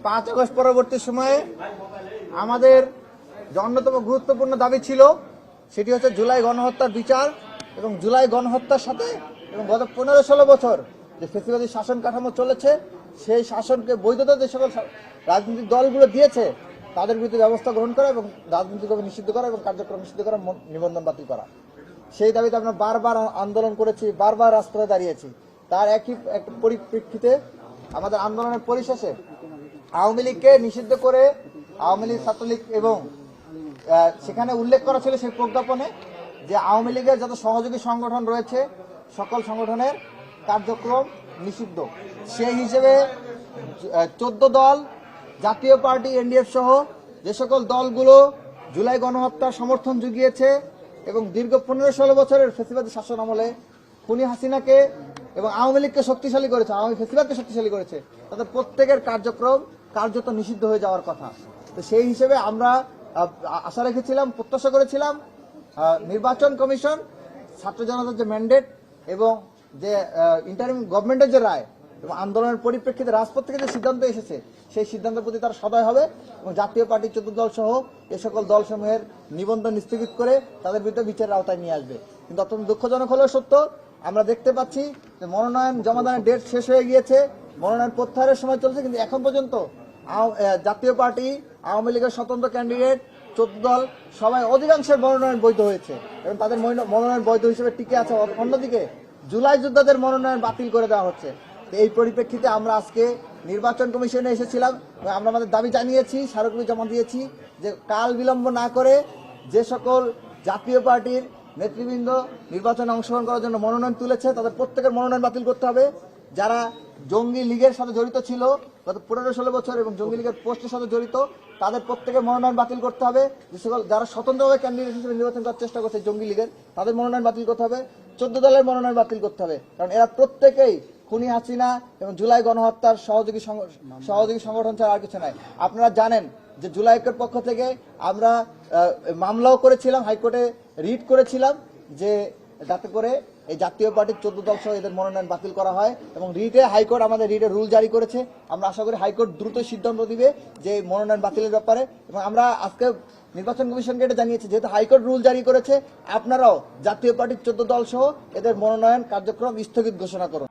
5 August পরবর্তী সময়ে আমাদের যে অন্যতম গুরুত্বপূর্ণ দাবি ছিল সেটি হচ্ছে জুলাই গণহত্যার বিচার এবং জুলাই গণহত্যার সাথে এবং গত 15-16 বছর যে ফ্যাসিবাদী শাসন কাঠামো চলেছে সেই শাসনকে বৈধতা যে সকল রাজনৈতিক দলগুলো দিয়েছে তাদের বিরুদ্ধে ব্যবস্থা গ্রহণ করা এবং রাজনৈতিকভাবে নিষিদ্ধ করা এবং কার্যক্রম নিষিদ্ধ করা, নিবন্ধন বাতিল করা। সেই দাবিতে আমরা বারবার আন্দোলন করেছি, বারবার রাস্তায় দাঁড়িয়েছি। তার একই একটা পরিপ্রেক্ষিতে আমাদের আন্দোলনের পরিশেষে আওয়ামী লীগকে নিষিদ্ধ করে আওয়ামী লীগ, ছাত্রলীগ এবং সেখানে উল্লেখ করা ছিল সেই প্রজ্ঞাপনে যে আওয়ামী লীগের যত সহযোগী সংগঠন রয়েছে সকল সংগঠনের কার্যক্রম নিষিদ্ধ। সেই হিসেবে 14 দল, জাতীয় পার্টি, এনডিএফ সহ যে সকল দলগুলো জুলাই গণহত্যার সমর্থন জুগিয়েছে এবং দীর্ঘ 15-16 বছরের ফ্যাসিবাদী শাসন আমলে খুনি হাসিনাকে এবং আওয়ামী লীগকে শক্তিশালী করেছে, আওয়ামী ফ্যাসিবাদকে শক্তিশালী করেছে, তাদের প্রত্যেকের কার্যক্রম কার্যত নিষিদ্ধ হয়ে যাওয়ার কথা। তো সেই হিসেবে আমরা আশা রেখেছিলাম, প্রত্যাশা করেছিলাম নির্বাচন কমিশন, ছাত্র জনতার যে ম্যান্ডেট এবং যে ইন্টারিম গভর্নমেন্টের যে রায় এবং আন্দোলনের পরিপ্রেক্ষিতে রাজপথ থেকে যে সিদ্ধান্ত এসেছে সেই সিদ্ধান্তের প্রতি তারা সদয় হবে এবং জাতীয় পার্টির 14 দল সহ এ সকল দলসমূহের নিবন্ধন স্থগিত করে তাদের বিরুদ্ধে বিচারের আওতায় নিয়ে আসবে। কিন্তু অত্যন্ত দুঃখজনক হলেও সত্য, আমরা দেখতে পাচ্ছি যে মনোনয়ন জমাদানের ডেট শেষ হয়ে গিয়েছে, মনোনয়ন প্রত্যাহারের সময় চলছে, কিন্তু এখন পর্যন্ত জাতীয় পার্টি, আওয়ামী লীগের স্বতন্ত্র ক্যান্ডিডেট, 14 দল সবাই অধিকাংশের মনোনয়ন বৈধ হয়েছে এবং তাদের মনোনয়ন বৈধ হিসেবে টিকে আছে। অন্যদিকে জুলাই যোদ্ধাদের মনোনয়ন বাতিল করে দেওয়া হচ্ছে। এই পরিপ্রেক্ষিতে আমরা আজকে নির্বাচন কমিশনে এসেছিলাম এবং আমরা আমাদের দাবি জানিয়েছি, স্মারকলিপি জমা দিয়েছি যে কাল বিলম্ব না করে যে সকল জাতীয় পার্টির নেতৃবৃন্দ নির্বাচনে অংশগ্রহণ করার জন্য মনোনয়ন তুলেছে তাদের প্রত্যেকের মনোনয়ন বাতিল করতে হবে। যারা জঙ্গি লীগের সাথে জড়িত ছিল গত 15-16 বছর এবং জঙ্গি লীগের পোস্টের সাথে জড়িত তাদের প্রত্যেকের মনোনয়ন বাতিল করতে হবে। যে সকল যারা স্বতন্ত্রভাবে ক্যান্ডিডেট হিসেবে নির্বাচন করার চেষ্টা করছে জঙ্গি লীগের, তাদের মনোনয়ন বাতিল করতে হবে। 14 দলের মনোনয়ন বাতিল করতে হবে, কারণ এরা প্রত্যেকেই খুনি হাসিনা এবং জুলাই গণহত্যার সহযোগী সংগঠন ছাড়া আর কিছু নাই। আপনারা জানেন যে জুলাই ঐক্যের পক্ষ থেকে আমরা মামলাও করেছিলাম, হাইকোর্টে রিট করেছিলাম যে যাতে করে এই জাতীয় পার্টির 14 দল সহ এদের মনোনয়ন বাতিল করা হয় এবং হাইকোর্ট আমাদের রিটের রুল জারি করেছে। আমরা আশা করি হাইকোর্ট দ্রুত সিদ্ধান্ত দিবে যে মনোনয়ন বাতিলের ব্যাপারে এবং আমরা আজকে নির্বাচন কমিশনকে এটা জানিয়েছি যেহেতু হাইকোর্ট রুল জারি করেছে, আপনারাও জাতীয় পার্টির 14 দল সহ এদের মনোনয়ন কার্যক্রম স্থগিত ঘোষণা করুন।